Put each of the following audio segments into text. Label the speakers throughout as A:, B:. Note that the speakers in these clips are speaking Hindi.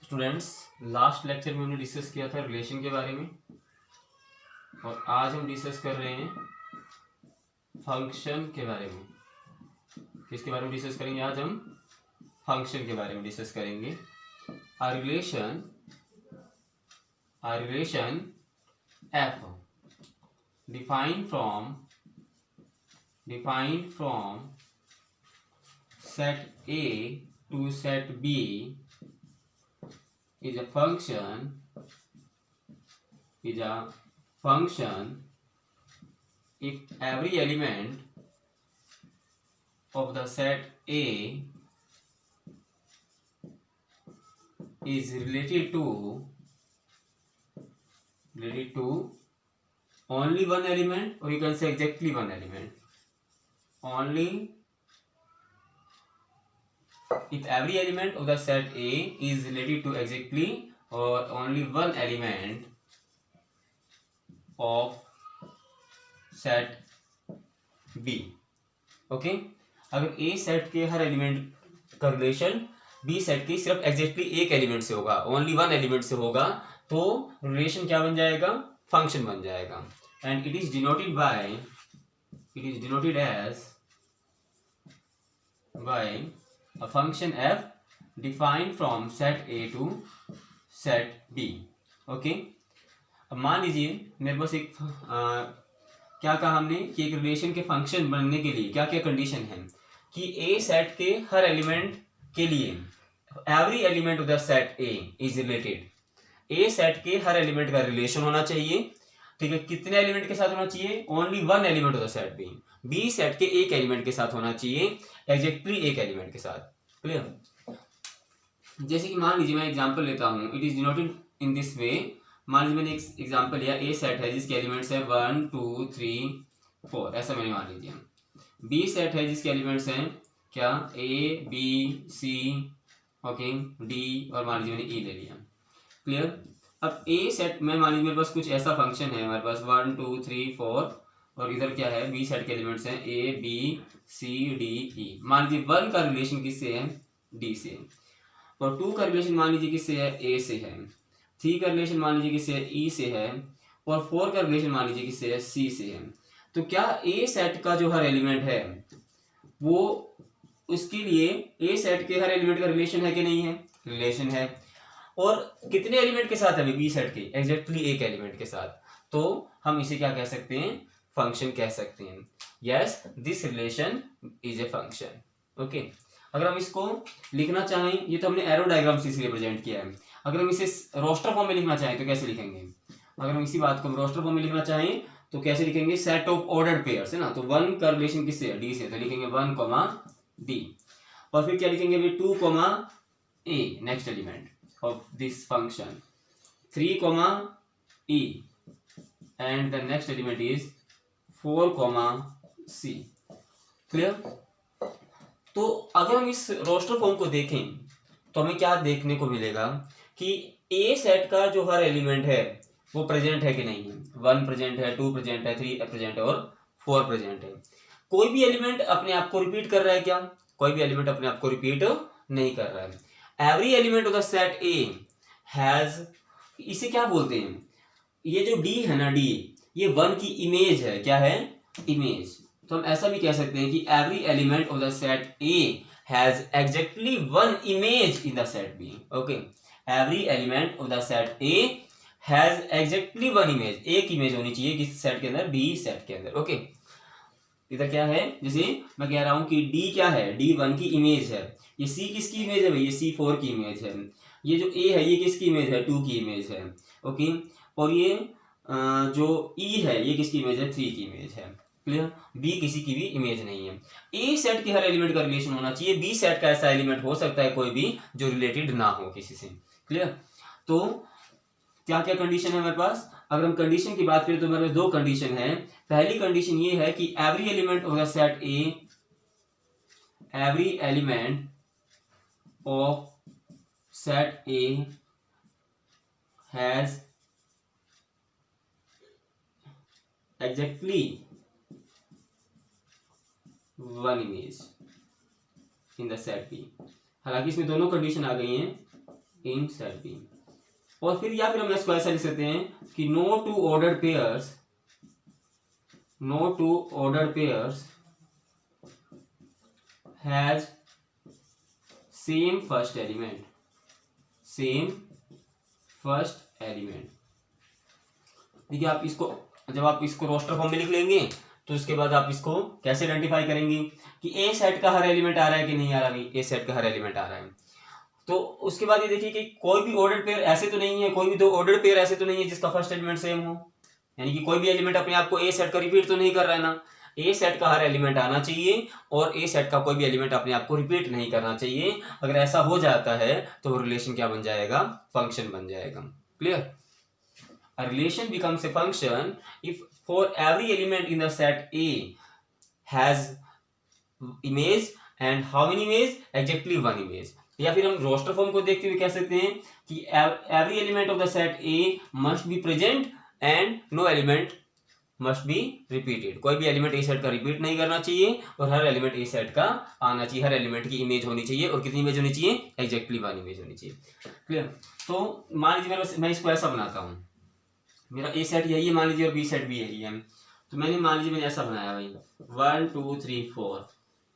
A: स्टूडेंट्स, लास्ट लेक्चर में हमने डिस्कस किया था रिलेशन के बारे में और आज हम डिस्कस कर रहे हैं फंक्शन के बारे में। किसके बारे में डिस्कस करेंगे? आज हम फंक्शन के बारे में डिस्कस करेंगे। A relation f defined from set A to set B is a function if every element of the set A is related to only one element, or you can say exactly one element. Only if every element of the set A is related to exactly or only one element of set B. Okay, अगर A सेट के हर एलिमेंट का रिलेशन B सेट के सिर्फ एग्जैक्टली एक एलिमेंट से होगा, ओनली वन एलिमेंट से होगा, तो रिलेशन क्या बन जाएगा? फंक्शन बन जाएगा। And it is denoted as by a function f defined from set A to set B. Okay, अब मान लीजिए मेरे पास एक क्या कहा हमने कि एक रिलेशन के फंक्शन बनने के लिए क्या क्या कंडीशन है कि A सेट के हर एलिमेंट के लिए every element of the set A is related. A set के हर एलिमेंट का रिलेशन होना चाहिए, ठीक है। कितने एलिमेंट के साथ होना चाहिए? Only one element of the set B। B set के एक एलिमेंट के साथ होना चाहिए, एग्जैक्टली एक एलिमेंट के साथ। क्लियर? जैसे कि मान लीजिए मैं एग्जांपल लेता हूं, it is denoted in this way. मान लीजिए मैंने एक एग्जांपल लिया, A सेट है जिसके एलिमेंट्स है 1 2 3 4, ऐसा मैंने मान लीजिए। B सेट है जिसके एलिमेंट्स हैं क्या? A B C, okay, D, और मान लीजिए मैंने E ले लिया। क्लियर? अब A सेट में मान लीजिए मेरे पास कुछ ऐसा फंक्शन है, हमारे पास 1 2 3 4, और इधर क्या है? B सेट के एलिमेंट्स हैं A B C D E। मान लीजिए 1 का रिलेशन किससे है? D से, और 2 का रिलेशन मान लीजिए किससे है? A से है। 3 का रिलेशन मान लीजिए किससे है? E से है, और 4 का रिलेशन मान लीजिए किससे है? C से है। तो क्या A सेट का जो हर एलिमेंट है वो उसके लिए A सेट के हर एलिमेंट का रिलेशन है कि नहीं है? रिलेशन है। और कितने एलिमेंट के साथ है? B सेट के एग्जैक्टली एक एलिमेंट के साथ। तो हम इसे क्या कह सकते हैं? फंक्शन कह सकते हैं। Yes, this relation is a function. Okay, अगर हम इसको लिखना चाहें, ये तो हमने एरो डायग्राम से इसे रिप्रेजेंट किया है। अगर हम इसे रोस्टर फॉर्म में लिखना चाहें तो कैसे लिखेंगे? अगर हम इसी बात को रोस्टर फॉर्म में लिखना चाहें तो कैसे लिखेंगे? सेट ऑफ ऑर्डर्ड पेयर्स है ना, तो 1 का रिलेशन किससे है? D से, तो लिखेंगे 1, D, और फिर क्या लिखेंगे? 2, A, next element of this function, 3, E, and the next element is 4, C। Clear? तो अगर हम इस रोस्टर फॉर्म को देखें तो हमें क्या देखने को मिलेगा कि A सेट का जो हर एलिमेंट है वो प्रेजेंट है कि नहीं है? 1 प्रेजेंट है, 2 प्रेजेंट है, 3 प्रेजेंट है, और 4 प्रेजेंट है। कोई भी एलिमेंट अपने आप को रिपीट कर रहा है क्या? कोई भी एलिमेंट अपने आप को रिपीट नहीं कर रहा है। Every element of the set A has, इसे क्या बोलते हैं? ये जो D है ना, D, ये 1 की इमेज है। क्या है? इमेज। तो हम ऐसा भी कह सकते हैं कि every element of the set A has exactly 1 image in the set B। Okay, every element of the set A has exactly 1 image, एक इमेज होनी चाहिए किस सेट के अंदर? B सेट के अंदर। ओके, इधर क्या है? जैसे मैं कह रहा हूं कि D क्या है? D 1 की इमेज है। ये C किसकी इमेज है भाई? ये C 4 की इमेज है। ये जो A है ये किसकी इमेज है? 2 की इमेज है। ओके, और ये जो E है ये किसकी इमेज है? 3 की इमेज है। क्लियर? B किसी की भी इमेज नहीं है। A सेट के हर एलिमेंट का रिलेशन होना चाहिए, B सेट का ऐसा एलिमेंट हो सकता है कोई भी जो रिलेटेड ना हो किसी से। क्लियर? तो क्या क्या कंडीशन है हमारे पास? अगर हम कंडीशन की बात करें तो हमारे पास 2 कंडीशन है। पहली कंडीशन ये है कि every element of the set A, every element of set A has exactly 1 image in the set B। हालांकि इसमें दोनों कंडीशन आ गई हैं, इन सेट बी। और फिर या फिर हम इसको ऐसा लिख सकते हैं कि no two ordered pairs has same first element. देखिए आप इसको जब आप इसको रोस्टर फॉर्म में लिख लेंगे तो उसके बाद आप इसको कैसे आइडेंटिफाई करेंगे कि ए सेट का हर एलिमेंट आ रहा है कि नहीं आ रहा है। ए सेट का हर एलिमेंट आ रहा है। तो उसके बाद ये देखिए कि कोई भी ऑर्डर्ड पेयर ऐसे तो नहीं है, कोई भी दो ऑर्डर्ड पेयर ऐसे तो नहीं है जिसका फर्स्ट एलिमेंट सेम हो, यानी कि कोई भी एलिमेंट अपने आप को ए सेट का रिपीट तो नहीं कर रहा है ना। ए सेट का हर एलिमेंट आना चाहिए और ए सेट का कोई भी एलिमेंट अपने आप को रिपीट नहीं करना चाहिए। अगर ऐसा हो जाता है तो रिलेशन क्या बन जाएगा, फंक्शन बन जाएगा। Clear? A relation becomes a function if for every element in the set A has image and how many image? Exactly one image. या फिर हम रोस्टर फॉर्म को देखते हुए कह सकते हैं कि every element of the set A must be present and no element must be repeated. कोई भी एलिमेंट ए सेट का रिपीट नहीं करना चाहिए और हर एलिमेंट ए सेट का आना चाहिए। हर एलिमेंट की इमेज होनी चाहिए और कितनी इमेज होनी चाहिए? एग्जैक्टली वन इमेज होनी चाहिए। क्लियर? तो मान लीजिए मैं इसको ऐसा बनाता हूँ, मेरा ए सेट यही है मान लीजिए और बी सेट भी यही है। तो मान लीजिए मैंने ऐसा बनाया भाई 1 2 3 4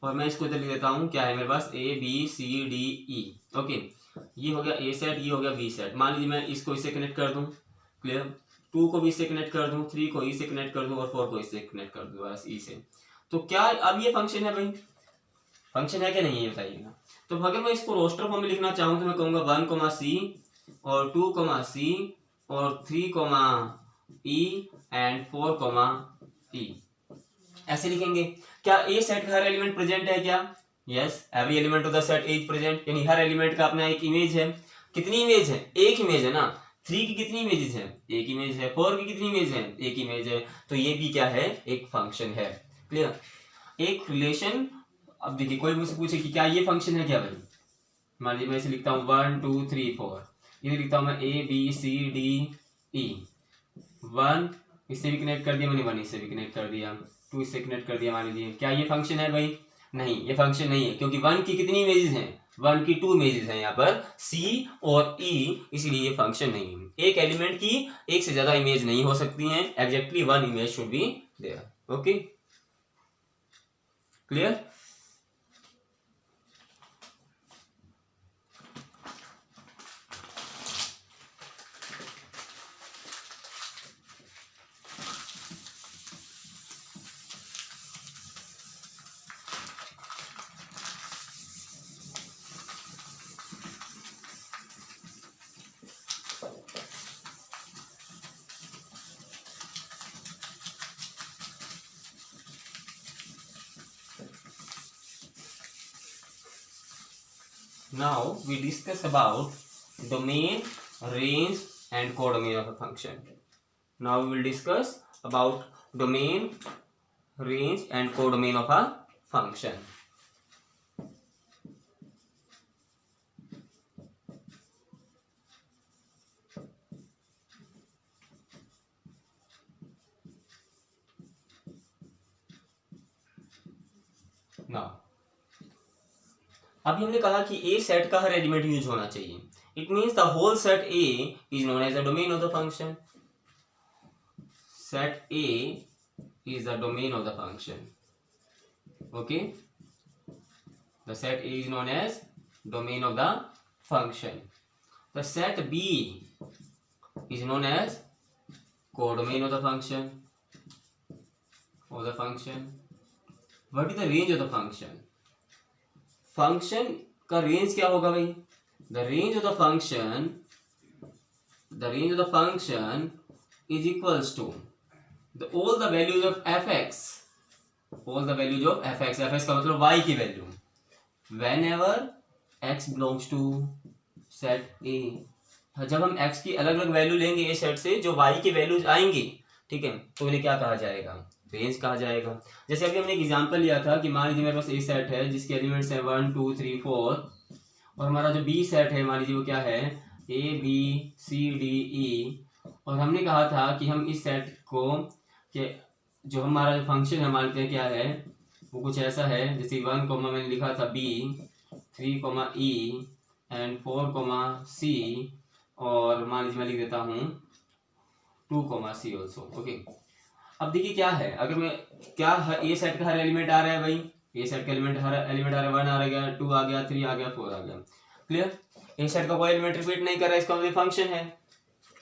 A: और मैं इसको इधर लिख देता हूँ। क्या है मेरे पास? A B C D E. Okay, ये हो गया ए सेट, ये हो गया बी सेट। मान लीजिए मैं इसको इससे कनेक्ट कर दूँ। क्लियर? 2 को भी इससे कनेक्ट कर दूँ, 3 को ई से कनेक्ट कर दूँ और 4 को इससे कनेक्ट कर दूँ, बस ई से। तो क्या अब ये फंक्शन है भाई? फंक्शन है क्या नहीं है बताइएगा। तो अगर मैं इसको रोस्टर फॉर्म में लिखना चाहूँ तो मैं कहूँगा 1 सी और 2 सी और 3 ई एंड 4 ई, ऐसे लिखेंगे। क्या ए सेट का हर एलिमेंट प्रेजेंट है क्या? Yes, every element of the set is present, यानी हर एलिमेंट का अपना एक इमेज है। कितनी इमेज है? एक इमेज है ना। 3 की कितनी इमेजेस है? एक इमेज है। 4 की कितनी इमेज है? एक इमेज है। तो ये भी क्या है? एक फंक्शन है। क्लियर? एक रिलेशन। अब देखिए कोई मुझसे पूछे कि क्या ये फंक्शन है क्या भाई? मान लीजिए मैं इसे लिखता हूँ 1 2 3 4, ये लिखता हूँ मैं ए बी सी डी ई। 1 इससे भी कनेक्ट कर दिया मैंने, 1 इससे भी कनेक्ट कर दिया, 2 इससे कनेक्ट कर दिया। मान लीजिए क्या ये फंक्शन है भाई? नहीं, ये फंक्शन नहीं है क्योंकि 1 की कितनी इमेजेस हैं? 1 की 2 इमेजेस हैं यहाँ पर C और E, इसलिए ये फंक्शन नहीं है। एक एलिमेंट की एक से ज्यादा इमेज नहीं हो सकती हैं। Exactly one image should be there. Okay, clear? Now we discuss about domain, range and codomain of a function. Now we will discuss about domain, range and codomain of a function. Now अभी हमने कहा कि ए सेट का हर एलिमेंट यूज होना चाहिए। It means the whole set A is known as the domain of the function. Set A is the domain of the function. Okay, the set A is known as domain of the function. The set B is known as codomain of the function what is the range of the function? Function का रेंज क्या होगा भाई? The range of the function is equals to all the values of f x. F x का मतलब y की value. Whenever x belongs to set A, जब हम x की अलग अलग वैल्यू लेंगे ए सेट से, जो y की वैल्यूज आएंगी, ठीक है, तो इन्हें क्या कहा जाएगा? रेंज कहा जाएगा। जैसे अभी हमने एक एग्जांपल लिया था कि मान लीजिए मेरे पास ए सेट है जिसके एलिमेंट्स हैं 1 2 3 4 और हमारा जो बी सेट है मान लीजिए वो क्या है? A B C D E. और हमने कहा था कि हम इस सेट को कि जो हमारा जो फंक्शन है मानते हैं क्या है, वो कुछ ऐसा है जैसे 1 मैंने लिखा था बी, 3 ई एंड 4, C, और मान लीजिए मैं लिख देता हूँ 2, C ऑल्सो। ओके, अब देखिए क्या है, अगर मैं क्या ए सेट का हर एलिमेंट आ रहा है भाई, ए सेट का एलिमेंट हर एलिमेंट आ रहा है, 1 आ गया, 2 आ गया, 3 आ गया, 4 आ गया। क्लियर, ए सेट का कोई एलिमेंट रिपीट नहीं कर रहा है, इसका मतलब फंक्शन है।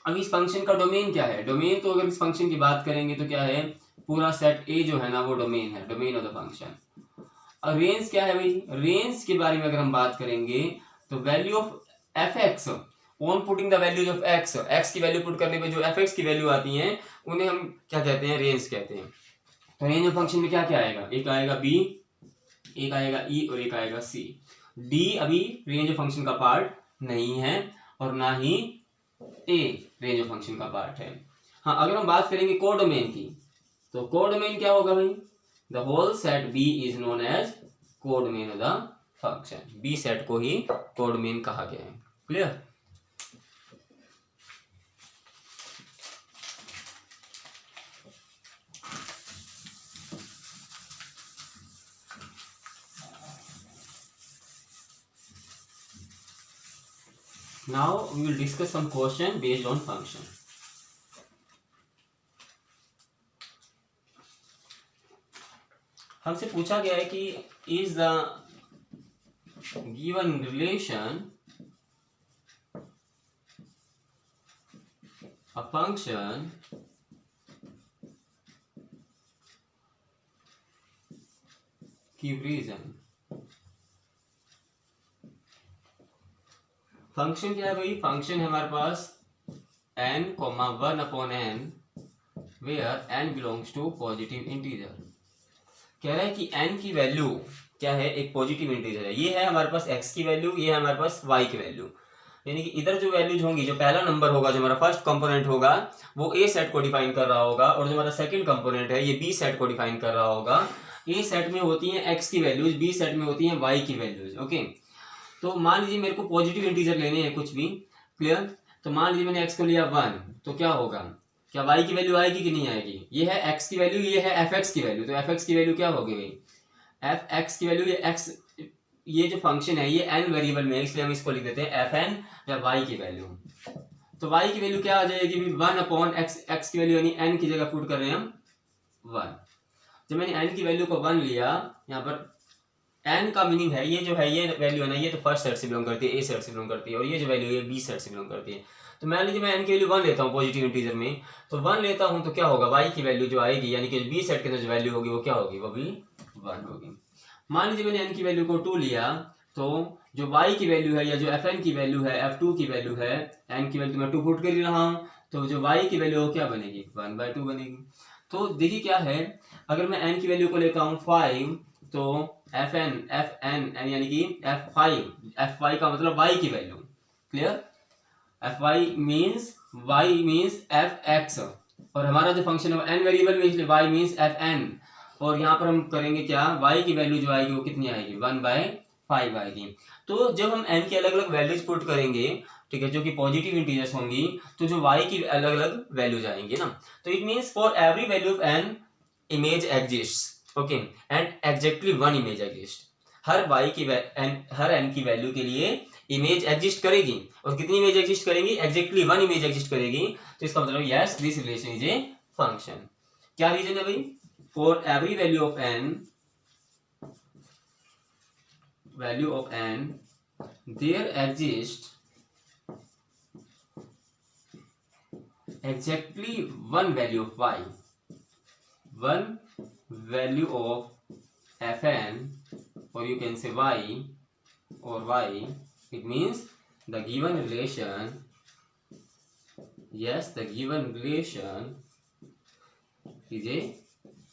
A: अब इस फंक्शन का डोमेन क्या है, डोमेन तो अगर इस फंक्शन की बात करेंगे तो क्या है, पूरा सेट ए जो है ना वो डोमेन है, डोमेन ऑफ द फंक्शन। और रेंज क्या है भाई, रेंज के बारे में अगर हम बात करेंगे तो value of f x on putting the values of x, x की वैल्यू पुट करने पे जो एफ एक्स की वैल्यू आती है उन्हें हम क्या कहते हैं, रेंज कहते हैं। तो रेंज ऑफ फंक्शन में क्या क्या आएगा, एक आएगा बी, एक आएगा ई और एक आएगा सी। डी अभी रेंज ऑफ फंक्शन का पार्ट नहीं है और ना ही ए रेंज ऑफ फंक्शन का पार्ट है। हाँ, अगर हम बात करेंगे कोडोमेन की, तो कोडोमेन क्या होगा भाई, the whole set B is known as codomain of the function. B set को ही कोडोमेन कहा गया है। Clear, now we will discuss some question based on function. हमसे पूछा गया है कि is the given relation a function give reason। Function क्या है भाई, फंक्शन है हमारे पास n, 1/n where n belongs to positive integer. कह रहा है कि n की वैल्यू क्या है, एक पॉजिटिव इंटीजर है। ये है हमारे पास x की वैल्यू, ये है हमारे पास y की वैल्यू। यानी कि इधर जो वैल्यूज होंगी, जो पहला नंबर होगा, जो हमारा फर्स्ट कंपोनेंट होगा वो ए सेट को डिफाइन कर रहा होगा, और जो हमारा सेकंड कंपोनेंट है ये बी सेट को डिफाइन कर रहा होगा। ए सेट में होती है x की वैल्यूज, बी सेट में होती है y की वैल्यूज। ओके, तो मान लीजिए मेरे को पॉजिटिव इंटीजर लेने हैं कुछ भी। क्लियर, तो मान लीजिए मैंने x को लिया 1, तो क्या होगा, क्या y की वैल्यू आएगी कि नहीं आएगी, ये है x की वैल्यू, ये है fx की वैल्यू। तो fx की वैल्यू क्या होगी भाई, fx की वैल्यू, ये x, ये जो फंक्शन है ये n वेरिएबल में है, इसलिए हम इसको लिख देते हैं fn या y की वैल्यू। तो y की वैल्यू क्या आ जाएगी, 1/x, x की वैल्यू यानी n की जगह पुट कर रहे हैं हम 1। जब मैंने n की वैल्यू को 1 लिया, यहाँ पर n का मीनिंग है, ये जो है ये वैल्यू है ना, ये तो फर्स्ट सेट से बिलोंग करती है, ए सेट से बिलोंग करती है, और ये जो वैल्यू है बी सेट से बिलोंग करती है। तो मान लीजिए मैं n की वैल्यू 1 लेता हूँ पॉजिटिव इंटीजर में, तो 1 लेता हूँ तो क्या होगा, y की वैल्यू जो आएगी यानी कि बी सेट के अंदर जो वैल्यू होगी वो क्या होगी, वो भी 1 होगी। मान लीजिए मैंने n की वैल्यू को 2 लिया, तो जो y की वैल्यू है या जो fn की वैल्यू है, f2 की वैल्यू है, n की वैल्यू मैं 2 पुट कर ही रहा हूँ, तो जो y की वैल्यू क्या बनेगी, 1/2 बनेगी। तो देखिए क्या है, अगर मैं n की वैल्यू को लेता हूँ 5, तो fn यानी कि f5 का मतलब y की value. Clear, fy means y means fx, और हमारा जो फंक्शन है वो n वेरिएबल में, इसलिए y मीन्स fn। और यहाँ पर हम करेंगे क्या, y की वैल्यू जो आएगी वो कितनी आएगी, 1/5 आएगी। तो जब हम n की अलग अलग वैल्यूज पुट करेंगे, ठीक है, जो कि पॉजिटिव इंटीजर्स होंगी, तो जो y की अलग अलग वैल्यूज आएंगी ना, तो it means for every value of n image exists. Okay, and exactly 1 image exist. हर n की वैल्यू के लिए इमेज एग्जिस्ट करेगी, और कितनी इमेज एग्जिस्ट करेगी, एग्जैक्टली 1 इमेज एग्जिस्ट करेगी। तो इसका मतलब yes, this relation is a function. क्या रीजन है भाई, for every value of n there exist exactly 1 value of y, 1 value of fn, or you can say y, or y. It means the given relation, yes, the given relation is a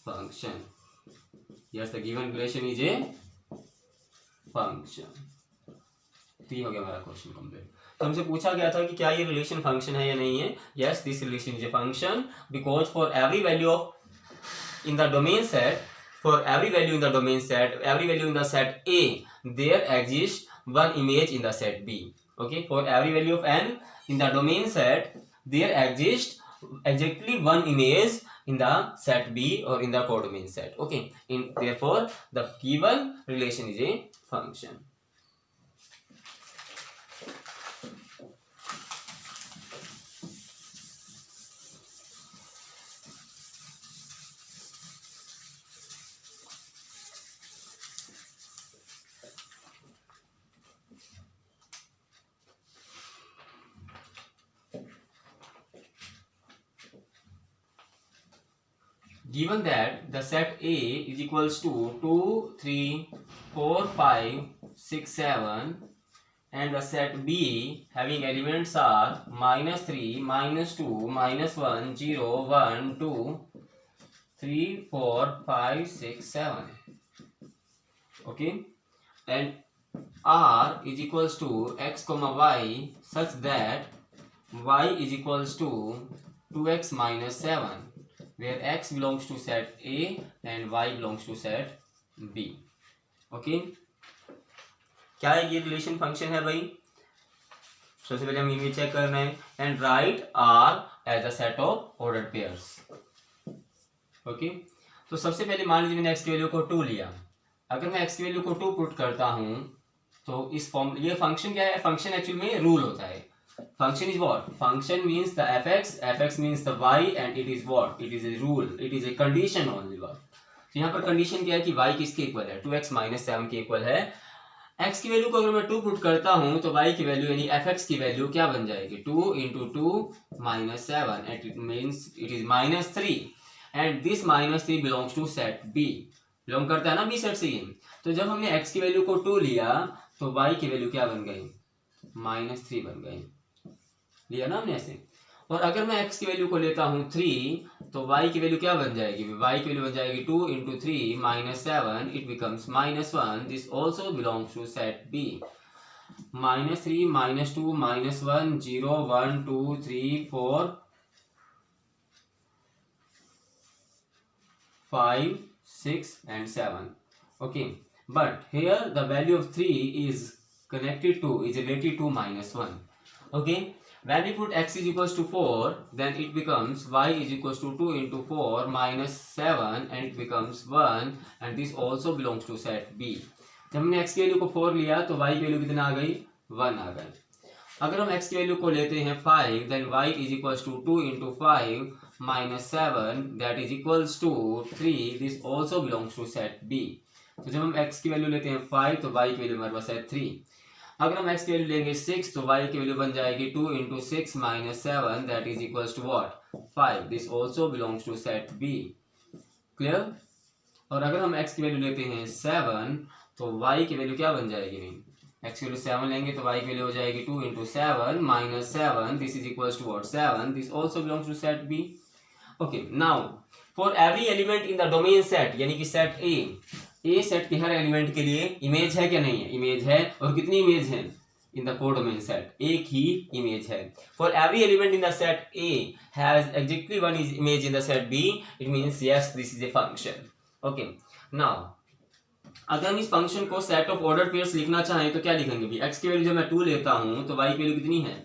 A: function. Yes, the given relation is a function. तो ये हो गया हमारा क्वेश्चन कंप्लीट। तो हमसे पूछा गया था कि क्या ये रिलेशन फंक्शन है या नहीं है। Yes, this relation is a function because for every value of in the domain set, for every value in the domain set, every value in the set A, there exist 1 image in the set B. Okay, for every value of n in the domain set, there exist exactly 1 image in the set B or in the codomain set. Okay, therefore the given relation is a function. given that the set A is equals to 2, 3, 4, 5, 6, 7 and the set B having elements are -3, -2, -1, 0, 1, 2, 3, 4, 5, 6, 7. Okay, and R is equals to x comma y such that y is equals to 2x minus 7 where x belongs to set A and y belongs to set B. Okay, क्या ये रिलेशन फंक्शन है भाई? सबसे पहले हम इमेज चेक कर रहे हैं and right are as a set of ordered pairs. Okay, तो सबसे पहले मान लीजिए मैंने x की वैल्यू को 2 लिया. अगर मैं x की वैल्यू को 2 पुट करता हूं तो इस फॉर्म ये फंक्शन क्या है? फंक्शन एक्चुअली में रूल होता है. Function is what? Function means the fx means the y and it is what? It is a rule, it is a condition only. तो यहाँ पर कंडीशन क्या है कि y किसके इक्वल है? 2x माइनस 7 के इक्वल है. x की वैल्यू को अगर मैं 2 पुट करता हूं तो y की वैल्यू यानी fx की वैल्यू क्या बन जाएगी? 2 into 2 minus 7 and it means it is -3 and this -3 belongs to set B. Belong करता है ना B सेट से ये. तो जब हमने x की वैल्यू को 2 लिया तो y की वैल्यू क्या बन गई? -3 बन गई. लिया ना हमने ऐसे. और अगर मैं x की वैल्यू को लेता हूँ 3 तो y की वैल्यू क्या बन जाएगी? y की वैल्यू बन जाएगी 2 into 3 minus 7 it becomes -1. This also belongs to set B. -3 -2 -1 0 1 2 3 4 5 6 and 7. Okay, but here the value of 3 is related to -1. Okay, when we put x is equals to 4 then it becomes y is equals to 2 into 4 minus 7 and it becomes 1 and this also belongs to set B. जब हमने x की वैल्यू को 4 लिया तो y की वैल्यू कितना आ गई? 1 आ गई. अगर हम x की वैल्यू को लेते हैं 5 then y is equals to 2 into 5 minus 7 that is equals to 3. this also belongs to set B. तो जब हम x की वैल्यू लेते हैं 5 तो y की वैल्यू हमारे पास है 3. अगर हम x की वैल्यू लेंगे 6 तो y की वैल्यू बन जाएगी 2 into 6 minus 7 that is equals to what? 5. this also belongs to set B. Clear? और अगर हम x की वैल्यू लेते हैं 7 तो y की वैल्यू क्या बन जाएगी? x की वैल्यू 7 लेंगे तो y की वैल्यू हो जाएगी 2 into 7 minus 7 this is equals to what? 7. this also belongs to set B. Okay, now for every element in the domain set यानी कि सेट A सेट के हर एलिमेंट के लिए इमेज है क्या? नहीं है. इमेज है. और कितनी इमेज है इन द कोडोमेन सेट? एक ही इमेज है. For every element in the set A has exactly one image in the set B. It means yes this is a function. Okay, now अगर हम इस फंक्शन को सेट ऑफ ऑर्डर पेयर्स लिखना चाहें तो क्या लिखेंगे भी? x की वैल्यू जब मैं 2 लेता हूं तो y की वैल्यू कितनी है?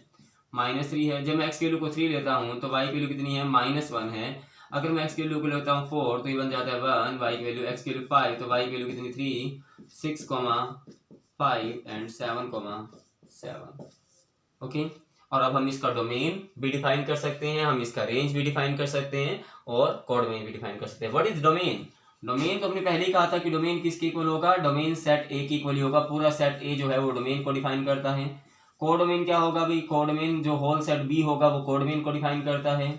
A: -3 है. जब मैं x की वैल्यू को 3 लेता हूं तो y की वैल्यू कितनी है? -1 है. अगर मैं x की वैल्यू को लेता हूं 4 तो ये बन जाता है 1. y की वैल्यू, x की वैल्यू 5 तो y की वैल्यू कितनी? 3 6, 5 एंड 7. ओके, और अब हम इसका डोमेन भी डिफाइन कर सकते हैं, हम इसका रेंज भी डिफाइन कर सकते हैं और कोडोमेन भी डिफाइन कर सकते हैं. What is domain? डोमेन तो हमने पहले ही कहा था कि डोमेन किसके इक्वल होगा? डोमेन सेट A के इक्वल ही होगा. पूरा सेट A जो है वो डोमेन को डिफाइन करता है. कोडोमेन क्या होगा भाई? कोडोमेन जो होल सेट B होगा वो कोडोमेन को डिफाइन करता है.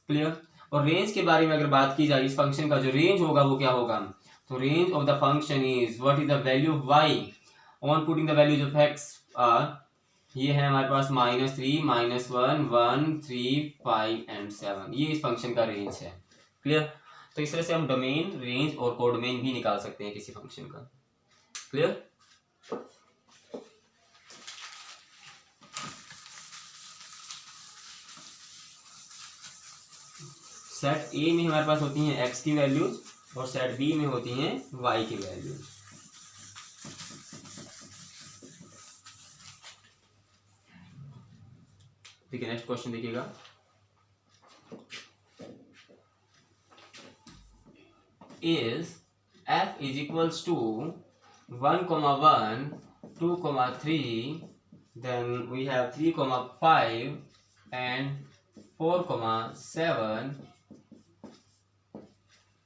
A: क्लियर? और रेंज के बारे में अगर बात की जाए, इस फंक्शन का जो रेंज होगा वो क्या होगा? तो range of the function is what is the value of y on putting the values of x are, ये है हमारे पास -3 -1 1 3 5 एंड 7. ये इस फंक्शन का रेंज है. क्लियर? तो इस तरह से हम डोमेन, रेंज और कोडोमेन भी निकाल सकते हैं किसी फंक्शन का. क्लियर? सेट A में हमारे पास होती हैं x की वैल्यूज और सेट B में होती हैं y की वैल्यूज. ठीक है, नेक्स्ट क्वेश्चन देखिएगा. is f is equals to 1, 1, 2, 3, then we have 3, 5 and 4, 7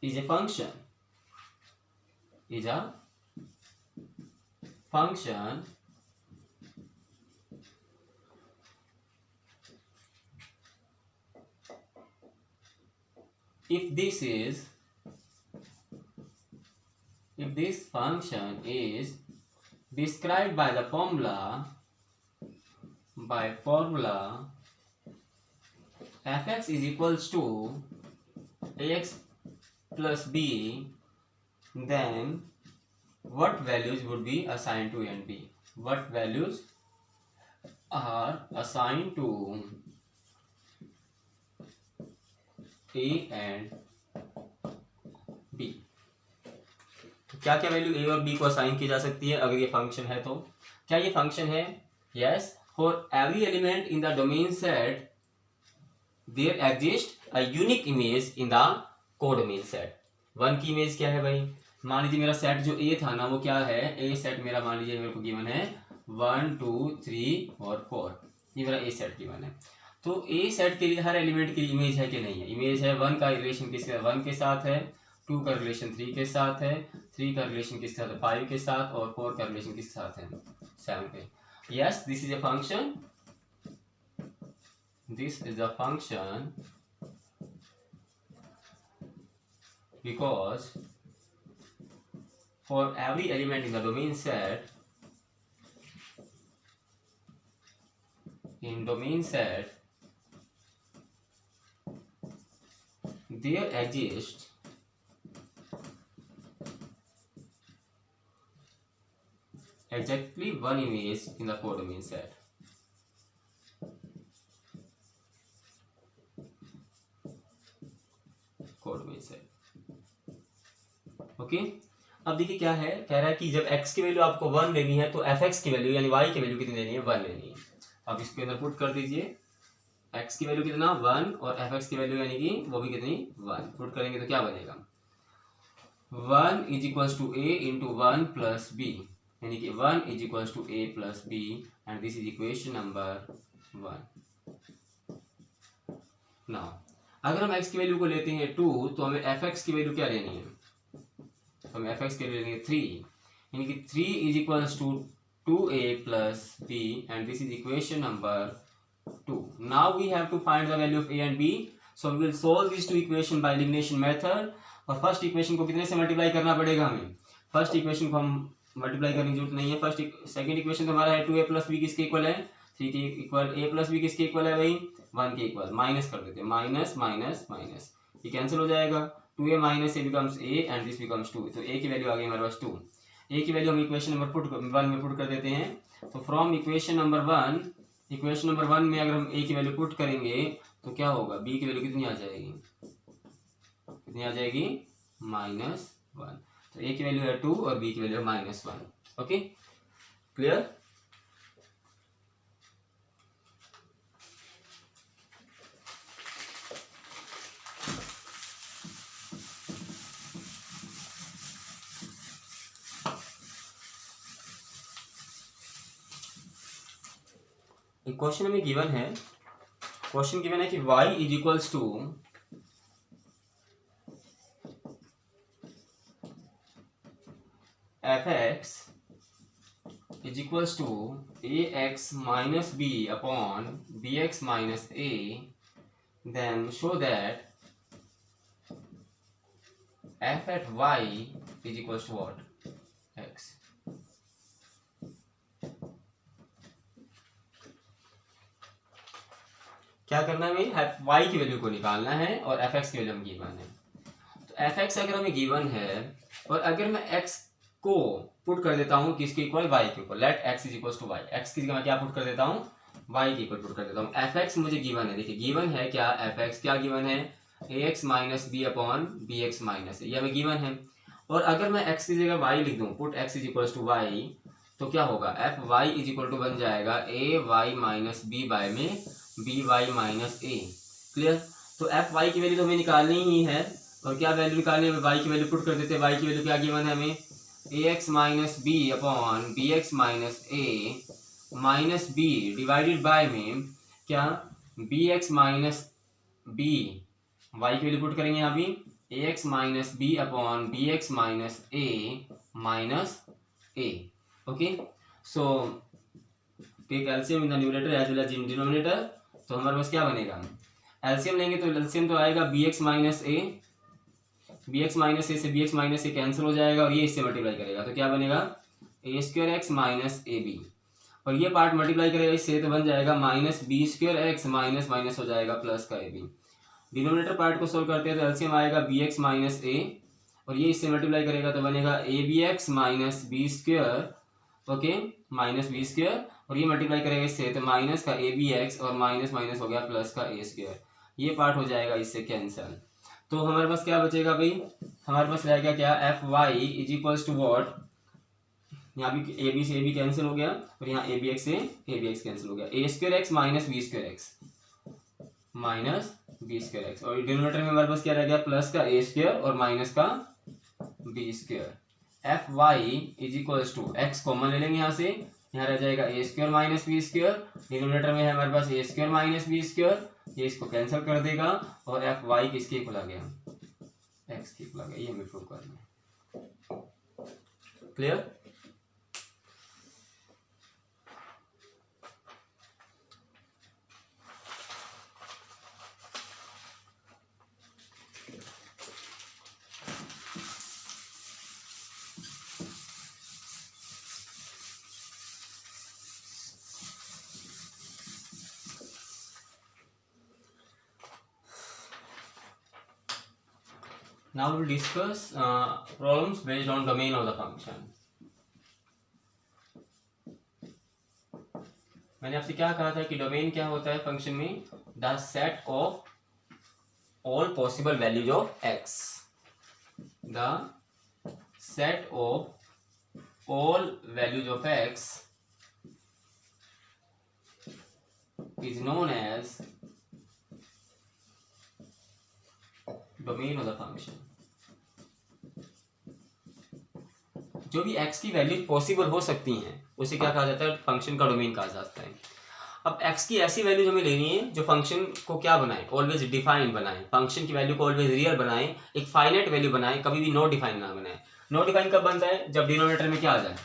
A: is a function. Is a function if this is this function is described by the formula fx is equals to ax plus b, then what values would be assigned to a and b? What values are assigned to a and b? क्या क्या वैल्यू a और b को असाइन की जा सकती है अगर ये फंक्शन है तो? क्या ये फंक्शन है? Yes, for every element in the domain set there exist a unique image in the codomain set. One की इमेज क्या है भाई? मान लीजिए मेरा सेट जो ए था ना वो क्या है, ए सेट मेरा मान लीजिए मेरे को गिवन है 1 2 3 और 4, ये मेरा ए सेट गिवन है। तो ए सेट के लिए हर एलिमेंट की इमेज है कि नहीं है? इमेज है। 1 का रिलेशन किसके 1 के साथ है, 2 का रिलेशन 3 के साथ है, 3 का रिलेशन किसके साथ है 5 के साथ, और 4 का रिलेशन किसके साथ है 7 के। Yes, this is a function, this is a function because for every element in the domain set, in domain set there exists exactly one image in the codomain set. codomain set. Okay अब देखिए क्या है, कह रहा है कि जब x की वैल्यू आपको 1 लेनी है तो fx की वैल्यू यानी y की वैल्यू कितनी लेनी है? 1 लेनी है। अब इसके अंदर पुट कर दीजिए, x की वैल्यू कितना 1 और fx की वैल्यू यानी कि वो भी कितनी 1। पुट करेंगे तो क्या बनेगा? 1 is equals to a into 1 plus b, यानी कि 1 is equals to a plus b, and this is equation number 1। Now अगर हम x की वैल्यू को लेते हैं 2 तो हमें fx की वैल्यू क्या लेनी है? तो हम fx के लिए लेंगे 3, यानी कि 3 is equals to 2a plus b, and this is equation number 2। Now we have to find the value of a and b, so we will solve this two equation by elimination method. और फर्स्ट इक्वेशन को कितने से मल्टीप्लाई करना पड़ेगा हमें? फर्स्ट इक्वेशन को हम मल्टीप्लाई करने की जरूरत नहीं है। सेकंड इक्वेशन तो हमारा है 2a प्लस b किसके इक्वल है? 3 के इक्वल। a प्लस b किसके इक्वल है भाई? 1 के इक्वल। माइनस कर देते हैं, माइनस माइनस माइनस, ये कैंसिल हो जाएगा। 2a minus a becomes a and this becomes 2, तो a की वैल्यू आ गई हमारे पास 2। a की वैल्यू हम इक्वेशन नंबर 1 में पुट कर देते हैं। तो फ्रॉम इक्वेशन नंबर 1 में अगर हम a की वैल्यू पुट करेंगे तो क्या होगा? b की वैल्यू कितनी आ जाएगी? कितनी आ जाएगी? -1। तो a की वैल्यू है 2 और b की वैल्यू है -1। Okay, clear? क्वेश्चन में गिवन है, क्वेश्चन गिवन है कि y is equals to fx is equals to ax minus b upon bx minus a, then show that f at y is equals to what? x। क्या करना है हमें? y की वैल्यू को निकालना है और fx की वैल्यू हमें गिवन है। तो fx अगर हमें गिवन है और अगर मैं x को पुट कर देता हूँ किसके इक्वल? y के equal. Let x is equal to y, x की जगह मैं क्या पुट कर देता हूँ? y के इक्वल पुट कर देता हूँ। fx मुझे गिवन है, देखिए गिवन है क्या? fx क्या गिवन है? ax minus b upon bx minus a, ये हमें गिवन है। और अगर मैं x की जगह y लिख दूँ, put x is equal to y, तो क्या होगा? fy इज इक्वल टू बन जाएगा ay माइनस b बाय में by माइनस a। क्लियर? तो fy की वैल्यू तो हमें निकालनी ही है, और क्या वैल्यू निकालनी है? y की वैल्यू पुट कर देते हैं। y की वैल्यू क्या गिवन है हमें? ax minus b upon bx minus a minus b divided by में क्या? bx माइनस b, y की वैल्यू पुट करेंगे यहाँ भी ax minus b upon bx minus a minus a। Okay, so take LCM in the numerator as well as in denominator. तो हमारे पास क्या बनेगा? एलसीएम लेंगे तो एलसीएम तो आएगा bx minus a, B x minus A से B x minus A cancel हो जाएगा और ये इससे मल्टीप्लाई करेगा तो क्या बनेगा A square X minus A B, और ये पार्ट मल्टीप्लाई करेगा इससे तो बन जाएगा minus B square X minus minus हो जाएगा प्लस का ए बी। डिनोमिनेटर पार्ट को सोल्व करते हैं तो एलसीएम आएगा बी एक्स माइनस ए और ये इससे मल्टीप्लाई करेगा तो बनेगा a b x minus B square, okay minus B square, और ये मल्टीप्लाई करेगा इससे तो माइनस का ए बी एक्स और माइनस माइनस हो गया प्लस का ए स्क्वायर, ये पार्ट हो जाएगा इससे कैंसिल। तो हमारे पास क्या बचेगा भाई, हमारे पास रहेगा क्या f Y is equals to what, यहाँ भी ए बी से ए बी कैंसिल हो गया और यहाँ ए बी एक्स से ए बी एक्स कैंसिल हो गया, A square X minus B square X minus B square X, और डिनोमिनेटर में हमारे पास क्या रह गया प्लस का ए स्क्वायर और माइनस का B square. F Y is equals to X common ले लेंगे यहाँ से, यहाँ रह जाएगा A square minus B square, denominator में है हमारे पास A square minus B square, ये इसको कैंसिल कर देगा और एफ वाई किसके इक्वल आ गया, एक्स के इक्वल आ गया, ये हमें प्रूव करना है। Clear? Now we'll discuss problems based on domain of the function. मैंने आपसे क्या कहा था कि डोमेन क्या होता है फंक्शन में, the set of all possible values of x, the set of all values of x is known as domain of the function. जो भी x की वैल्यू पॉसिबल हो सकती हैं उसे क्या कहा जाता है, फंक्शन का डोमेन कहा जाता है। अब x की ऐसी वैल्यूज हमें लेनी है जो फंक्शन को क्या बनाए, ऑलवेज डिफाइन बनाए, फंक्शन की वैल्यू को ऑलवेज रियल बनाए, एक फाइनाइट वैल्यू बनाए, कभी भी नॉट डिफाइन ना बनाए। नॉट डिफाइन कब बनता है, जब डिनोमिनेटर में क्या आ जाए,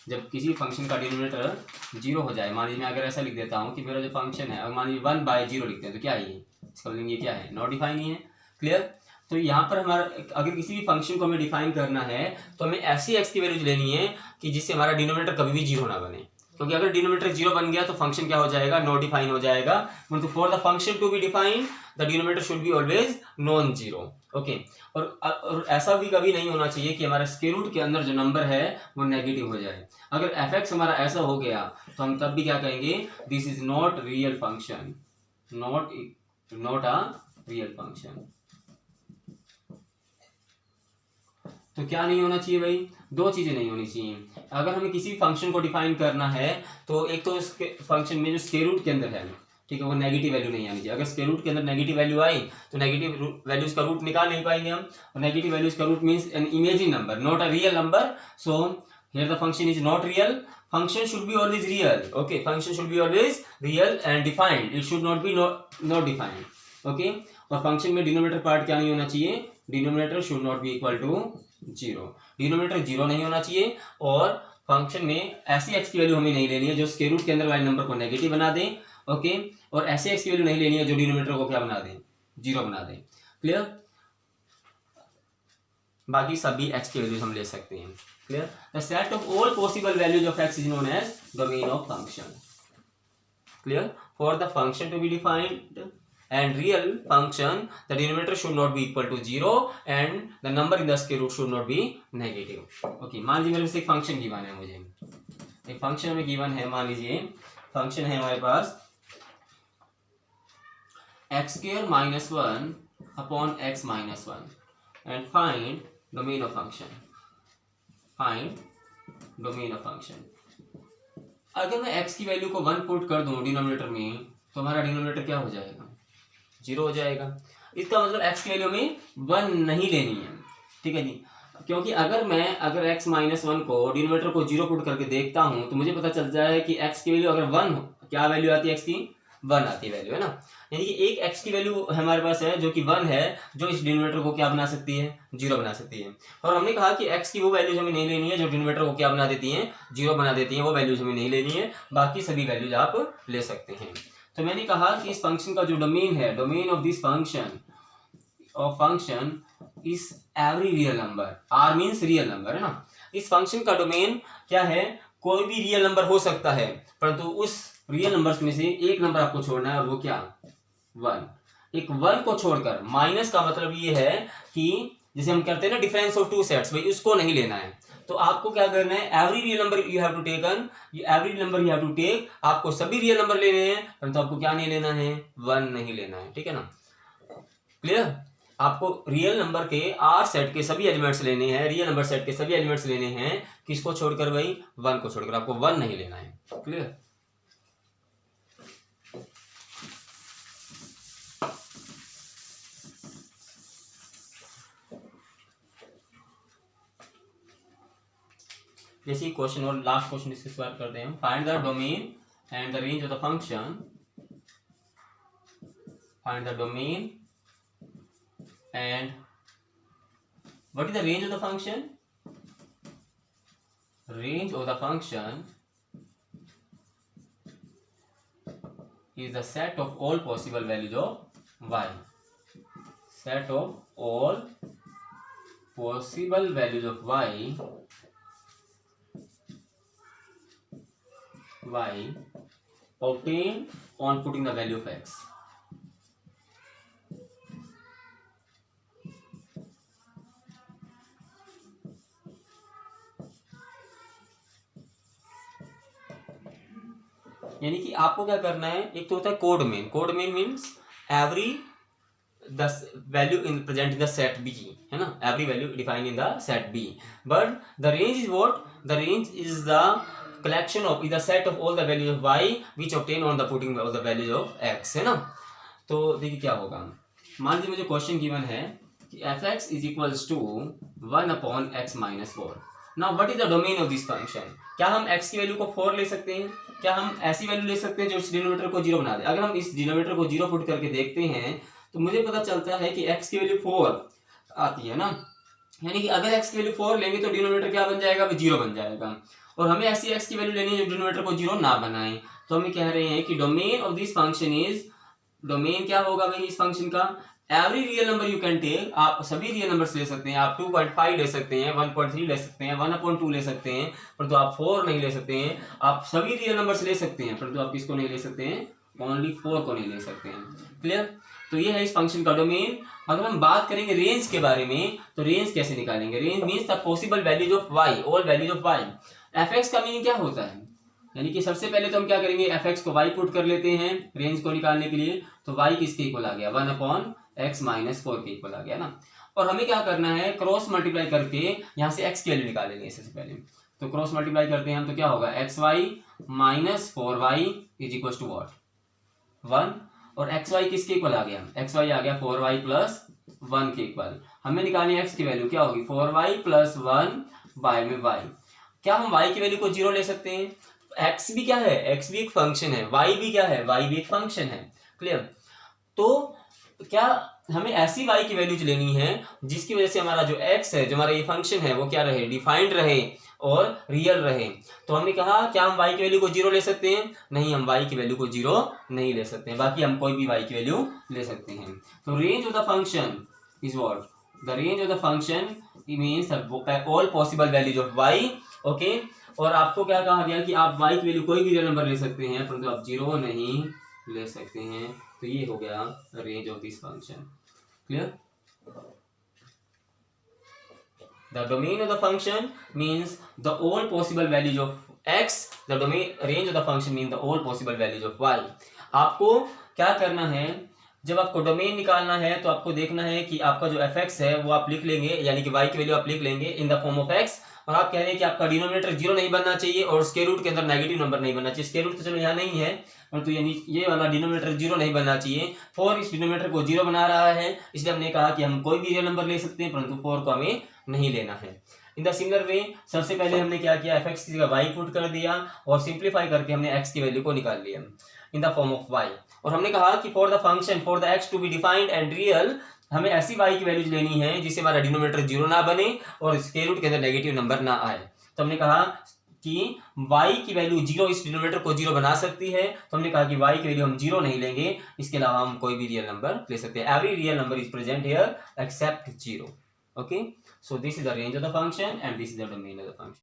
A: जब किसी फंक्शन का डिनोमिनेटर 0 हो जाए। मान लीजिए मैं अगर ऐसा लिख देता हूँ कि मेरा जो फंक्शन है, अगर मान लीजिए 1/0 लिखते हैं तो क्या है ये, इसका मतलब ये क्या है, नॉट डिफाइन ही है। क्लियर? तो यहाँ पर हमारा अगर किसी भी फंक्शन को हमें डिफाइन करना है तो हमें ऐसी एक्स की वैल्यूज लेनी है कि जिससे हमारा डिनोमिनेटर कभी भी 0 ना बने, क्योंकि अगर डिनोमिनेटर 0 बन गया तो फंक्शन क्या हो जाएगा, नॉट डिफाइन हो जाएगा। मतलब for the function to be define the denominator should be always non zero, okay. और ऐसा भी कभी नहीं होना चाहिए कि हमारा स्क्वायर रूट के अंदर जो नंबर है वो नेगेटिव हो जाए। अगर एफ एक्स हमारा ऐसा हो गया तो हम तब भी क्या कहेंगे, this is not real function, not a real function. तो क्या नहीं होना चाहिए भाई, दो चीजें नहीं होनी चाहिए। अगर हमें किसी फंक्शन को डिफाइन करना है तो एक तो उसके फंक्शन में जो स्क्वायर रूट के अंदर है, ठीक है, वो नेगेटिव वैल्यू नहीं आनी चाहिए। अगर स्क्वायर रूट के अंदर नेगेटिव वैल्यू आई तो नेगेटिव वैल्यूज का रूट निकाल नहीं पाएंगे हम, और नेगेटिव वैल्यूज का root means an imagine number, not a real number. So here the function is not real, function should be always real, okay, function should be always real and defined, it should not be not defined, okay. और फंक्शन में डिनोमिनेटर पार्ट क्या नहीं होना चाहिए, denominator should not be equal to 0, denominator 0 नहीं होना चाहिए। और फंक्शन में ऐसी एक्स की वैल्यू हमें नहीं लेनी है जो स्क्वायर रूट के अंदर वाले नंबर को नेगेटिव बना दे, ओके। और ऐसी एक्स की वैल्यू नहीं लेनी है जो डिनोमिनेटर को क्या बना दे, 0 बना दे। क्लियर? बाकी सभी एक्स की वैल्यूज हम ले सकते हैं। Clear? The set of all possible values of x is known as domain of function. Clear? For the function to be defined and real function, the denominator should not be equal to 0 and the number in the square root should not be negative, okay। मान लीजिए मेरे पास एक फंक्शन गिवन है, मुझे एक फंक्शन में गिवन है, मान लीजिए फंक्शन है हमारे पास x² - 1 upon x - 1 and find domain of function, find domain of function। अगर मैं x की वैल्यू को 1 पुट कर दूं डिनोमिनेटर में तो हमारा डिनोमिनेटर क्या हो जाएगा, 0 हो जाएगा। इसका मतलब x की वैल्यू में 1 नहीं लेनी है, ठीक है जी, क्योंकि अगर x - 1 को डिनोमिनेटर को 0 पुट करके देखता हूं तो मुझे पता चल जाए कि x की वैल्यू अगर 1 हो, क्या वैल्यू आती है x की, 1 आती है वैल्यू, है ना। यानी कि एक x की वैल्यू हमारे पास है जो कि 1 है, जो इस डिनोमिनेटर को क्या बना सकती है, 0 बना सकती है। और हमने कहा कि x की वो वैल्यूज हमें नहीं लेनी है जो डिनोमिनेटर को क्या बना देती हैं, 0 बना देती हैं, वो वैल्यूज हमें नहीं लेनी है, बाकी सभी वैल्यूज आप ले सकते हैं। तो मैंने कहा कि इस फंक्शन का जो डोमेन है, domain of this function of function is every real number, R means real number है ना। इस फंक्शन का डोमेन क्या है, कोई भी रियल नंबर हो सकता है, परंतु उस रियल नंबर्स में से एक नंबर आपको छोड़ना है और वो क्या, 1। एक 1 को छोड़कर, माइनस का मतलब ये है कि जैसे हम करते हैं ना डिफरेंस ऑफ टू सेट्स, भाई उसको नहीं लेना है। तो आपको क्या करना है, every real number you have to taken, every number you have to take, आपको सभी रियल नंबर लेने हैं, परंतु आपको क्या नहीं लेना है, 1 नहीं लेना है, ठीक है ना, क्लियर। आपको रियल नंबर के आर सेट के सभी एलिमेंट्स लेने हैं, रियल नंबर सेट के सभी एलिमेंट्स लेने हैं, किसको छोड़कर भाई, 1 को छोड़कर, आपको 1 नहीं लेना है, क्लियर। जैसे क्वेश्चन और लास्ट क्वेश्चन इसके बात करते हैं, find the domain and the range of the function, find the domain and what is the range of the function? Range of the function is the set of all possible values of y, set of all possible values of y obtained on putting the value of x. यानी कि आपको क्या करना है, एक तो होता है codomain, codomain means every the value in present in the set B, है ना, every value defined in the set B, but the range is what, the range is the collection of the set of all the values of y which obtain on the putting of the values of x, है ना। तो देखिए क्या होगा, मान लीजिए मुझे क्वेश्चन गिवन है कि f x is equals to 1/x-4। Now what is the domain of this function, क्या हम x की वैल्यू को 4 ले सकते हैं, क्या हम ऐसी वैल्यू ले सकते हैं जो इस डिनोमिनेटर को 0 बना दे। अगर हम इस डिनोमिनेटर को 0 पुट करके देखते हैं तो मुझे पता चलता है कि x की वैल्यू 4 आती है ना, यानी कि अगर x की वैल्यू 4 लेंगे तो डिनोमिनेटर क्या बन जाएगा, 0 बन जाएगा, और हमें ऐसी x की वैल्यू लेनी है जो डिनोमिनेटर को 0 ना बनाए। तो हम कह रहे हैं कि domain of this function is, domain क्या होगा भाई इस फंक्शन का, every real number you can take, आप सभी रियल नंबर्स ले सकते हैं, आप 2.5 ले सकते हैं, 1.3 ले सकते हैं, 1/2 ले सकते हैं, परंतु आप 4 नहीं ले सकते हैं। आप सभी रियल नंबर्स ले सकते हैं, परंतु आप किसको नहीं ले सकते हैं, ओनली 4 को नहीं ले सकते हैं, क्लियर। तो ये है इस फंक्शन का डोमेन। अगर हम बात करेंगे रेंज के बारे में, तो रेंज कैसे निकालेंगे, range means the possible values of y, all values of y. F x का मीनिंग क्या होता है, यानी कि सबसे पहले तो हम क्या करेंगे, एफ एक्स को वाई पुट कर लेते हैं रेंज को निकालने के लिए, तो वाई किसके इक्वल आ गया, 1/x-4 के इक्वल आ गया ना। और हमें क्या करना है, क्रॉस मल्टीप्लाई करके यहाँ से x की वैल्यू निकालेंगे इससे पहले। तो क्रॉस मल्टीप्लाई करते हैं हम, तो क्या होगा, xy-4y is equal to what, 1, और xy किसके इक्वल आ गया, xy आ गया 4y + 1 के इक्वल। हमें निकालनी है x की वैल्यू, क्या होगी, 4y + 1 y में y। क्या हम y की वैल्यू को 0 ले सकते हैं, x भी क्या है, x भी एक फंक्शन है, y भी क्या है, y भी एक फंक्शन है, क्लियर। तो क्या हमें ऐसी y की वैल्यूज लेनी है जिसकी वजह से हमारा जो x है, जो हमारा ये फंक्शन है, वो क्या रहे, डिफाइंड रहे और रियल रहे। तो हमने कहा क्या हम y की वैल्यू को 0 ले सकते हैं, नहीं, हम y की वैल्यू को 0 नहीं ले सकते हैं, बाकी हम कोई भी y की वैल्यू ले सकते हैं। तो range of the function is what, the range of the function means all possible values of y, okay. और आपको क्या कहा गया कि आप y की वैल्यू कोई भी रियल नंबर ले सकते हैं, परंतु आप 0 नहीं ले सकते हैं। तो ये हो गया range of this function, clear. The domain of the function means the all possible values of x, the domain, range of the function mean the all possible values of y। आपको क्या करना है, जब आपको डोमेन निकालना है तो आपको देखना है कि आपका जो fx है वो आप लिख लेंगे, यानी कि y की वैल्यू आप लिख लेंगे इन द फॉर्म ऑफ x, और आप कह रहे हैं कि आपका डिनोमिनेटर 0 नहीं बनना चाहिए और स्क्वायर रूट के अंदर नेगेटिव नंबर नहीं बनना चाहिए। स्क्वायर रूट तो चलो यहाँ नहीं है, परंतु ये वाला डिनोमिनेटर 0 नहीं बनना चाहिए। 4 इस डिनोमिनेटर को 0 बना रहा है, इसलिए हमने कहा कि हम कोई भी रियल नंबर ले सकते हैं, परंतु 4 को हमें नहीं लेना है। इन द सिमिलर वे सबसे पहले हमने क्या किया, एफ एक्स की जगह वाई पुट कर दिया और सिंप्लीफाई करके हमने एक्स की वैल्यू को निकाल लिया in the form of y. और हमने कहा कि for the function for the x to be defined and real, हमें ऐसी वाई की वैल्यूज लेनी है जिससे हमारा डिनोमिनेटर 0 ना बने और स्क्वायर रूट के अंदर नेगेटिव नंबर ना आए। तो हमने कहा कि y की वैल्यू 0 इस डिनोमिनेटर को 0 बना सकती है, तो हमने कहा कि y की वैल्यू हम 0 नहीं लेंगे, इसके अलावा हम कोई भी रियल नंबर ले सकते हैं। Every real number is present here except 0. Okay, so this is the range of the function and this is the domain of the function.